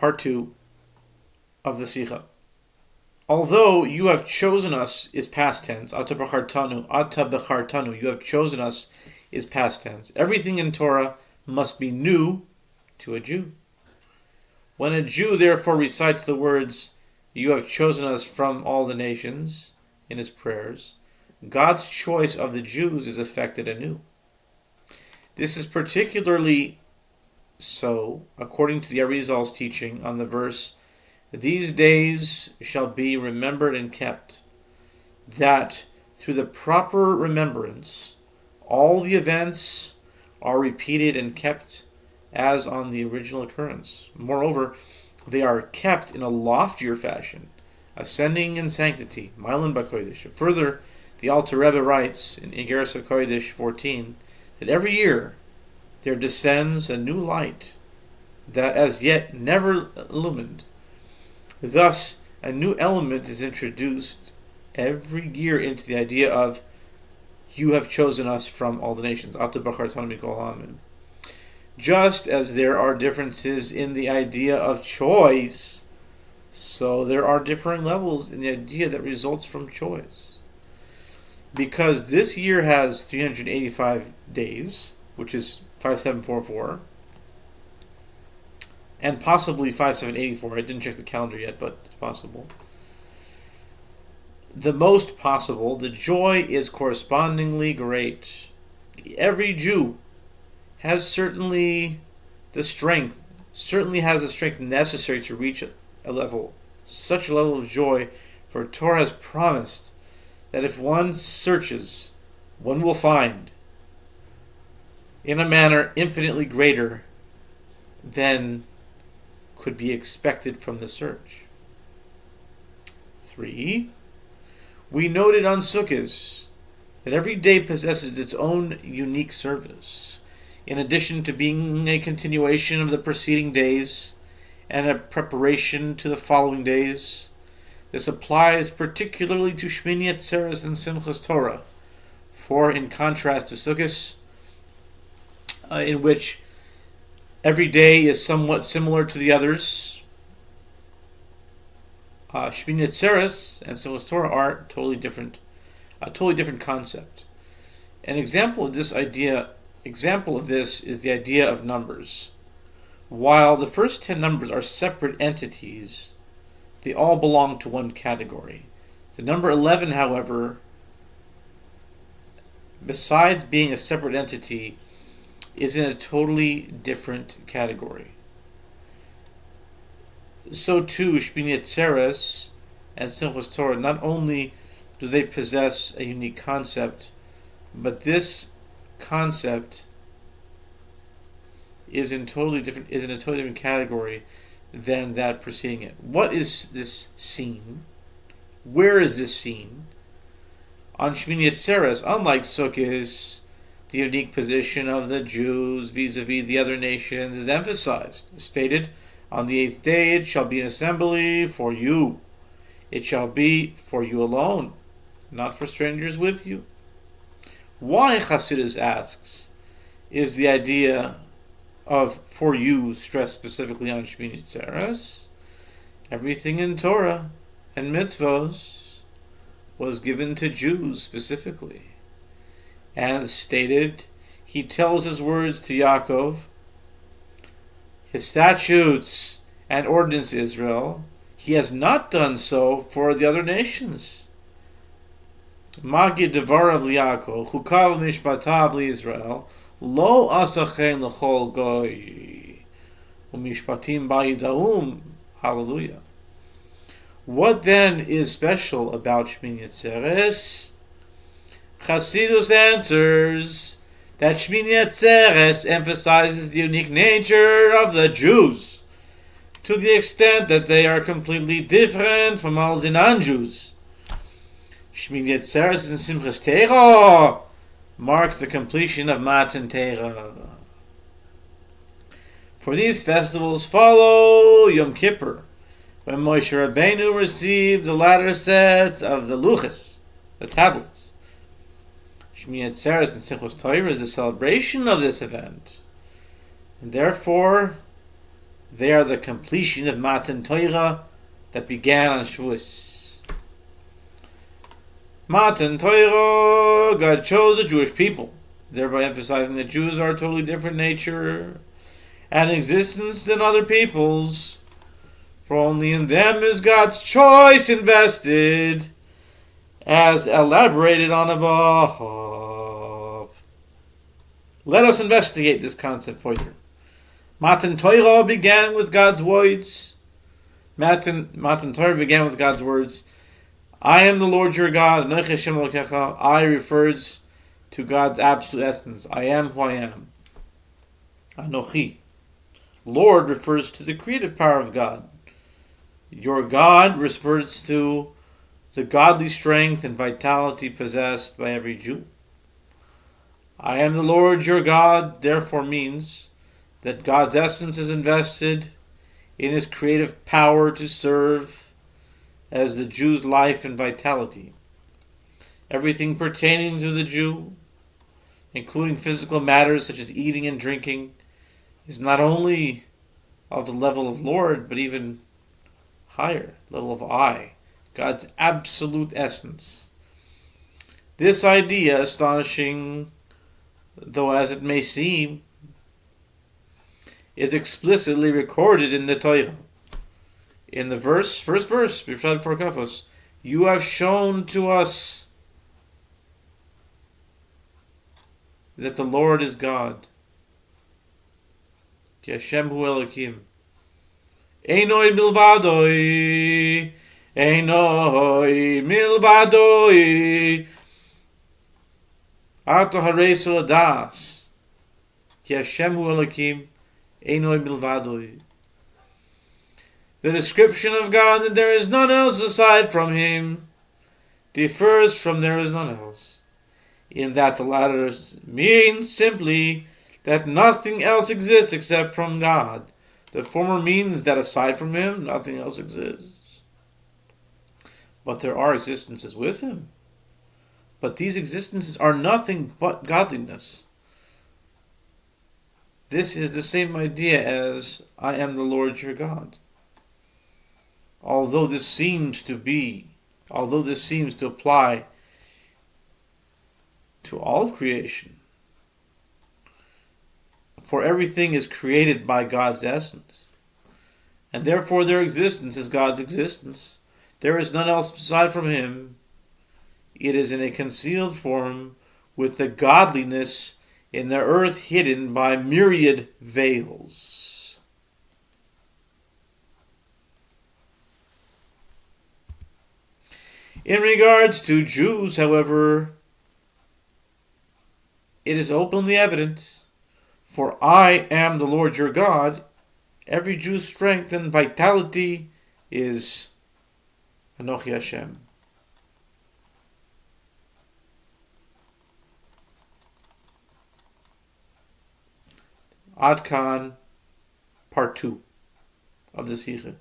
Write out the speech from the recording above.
Part 2 of the Sikha. Although you have chosen us is past tense. Ata bechartanu. You have chosen us is past tense. Everything in Torah must be new to a Jew. When a Jew therefore recites the words, "You have chosen us from all the nations," in his prayers, God's choice of the Jews is effected anew. This is particularly so according to the Arizal's teaching on the verse, "These days shall be remembered and kept," that through the proper remembrance, all the events are repeated and kept as on the original occurrence. Moreover, they are kept in a loftier fashion, ascending in sanctity, Mailan B'Kodesh. Further, the Alter Rebbe writes in Igeres HaKodesh 14 that every year there descends a new light that as yet never illumined. Thus, a new element is introduced every year into the idea of "You have chosen us from all the nations." Just as there are differences in the idea of choice, so there are differing levels in the idea that results from choice. Because this year has 385 days, which is 5744, and possibly 5784. I didn't check the calendar yet, but it's possible. The most possible, the joy is correspondingly great. Every Jew has certainly the strength necessary to reach such a level of joy, for Torah has promised that if one searches, one will find in a manner infinitely greater than could be expected from the search. 3. We noted on Sukkot that every day possesses its own unique service, in addition to being a continuation of the preceding days and a preparation to the following days. This applies particularly to Shmini, Atzeres, and Simchas Torah, for in contrast to Sukkot, in which every day is somewhat similar to the others, Shmini, Atzeres, and Simchas Torah are a totally different concept. An example of this is the idea of numbers. While the first 10 numbers are separate entities, they all belong to one category. The number 11, however, besides being a separate entity, is in a totally different category. So too, Shmini Atzeres and Simchas Torah, not only do they possess a unique concept, but this concept is in a totally different category than that preceding it. What is this scene? Where is this scene? On Shmini Atzeres, unlike Sukkot, the unique position of the Jews vis-a-vis the other nations is emphasized. Stated, "On the 8th day it shall be an assembly for you. It shall be for you alone, not for strangers with you." Why, Chassidus asks, is the idea of "for you" stressed specifically on Shmini Atzeres? Everything in Torah and mitzvos was given to Jews specifically. As stated, he tells his words to Yaakov, his statutes and ordinances Israel. He has not done so for the other nations. Magi devarav liYaakov, chukav mishpatav liYisrael, lo asachen l'chol goy, u'mishpatim ba'idaum. Hallelujah. What then is special about Shmini Atzeres? Chassidus answers that Shmini Atzeres emphasizes the unique nature of the Jews, to the extent that they are completely different from all the non-Jews. Shmini Atzeres and Simchas Torah marks the completion of Matan Torah. For these festivals follow Yom Kippur, when Moshe Rabbeinu received the latter sets of the luchos, the tablets. Shmini Atzeres and Simchas Torah is the celebration of this event, and therefore They are the completion of Matan Torah that began on Shavuos. Matan Torah, God chose the Jewish people, thereby emphasizing that Jews are a totally different nature and existence than other peoples, for only in them is God's choice invested, as elaborated on above. Let us investigate this concept further. Matan Torah began with God's words. Matan Torah began with God's words. I am the Lord your God. Anochi Hashem Elokecha. I refers to God's absolute essence. I am who I am. Anochi. Lord refers to the creative power of God. Your God refers to the godly strength and vitality possessed by every Jew. I am the Lord your God, therefore means that God's essence is invested in his creative power to serve as the Jew's life and vitality. Everything pertaining to the Jew, including physical matters such as eating and drinking, is not only of the level of Lord, but even higher, level of I, God's absolute essence. This idea, astonishing though as it may seem, is explicitly recorded in the Torah. In the first verse, you have shown to us that the Lord is God. Ki Hashem hu Elokim. Einoi milvadoi. Einoi milvadoi. Ato haresu adas. Ki Hashem hu Elokim. Einoi milvadoi. The description of God that there is none else aside from him differs from there is none else, in that the latter means simply that nothing else exists except from God. The former means that aside from him, nothing else exists. But there are existences with him. But these existences are nothing but godliness. This is the same idea as I am the Lord your God. Although this seems to apply to all of creation, for everything is created by God's essence, and therefore their existence is God's existence. There is none else aside from him. It is in a concealed form, with the godliness in the earth hidden by myriad veils. In regards to Jews, however, it is openly evident, for I am the Lord your God. Every Jew's strength and vitality is Anochi Hashem. Ad Kan, part 2 of the Sikha.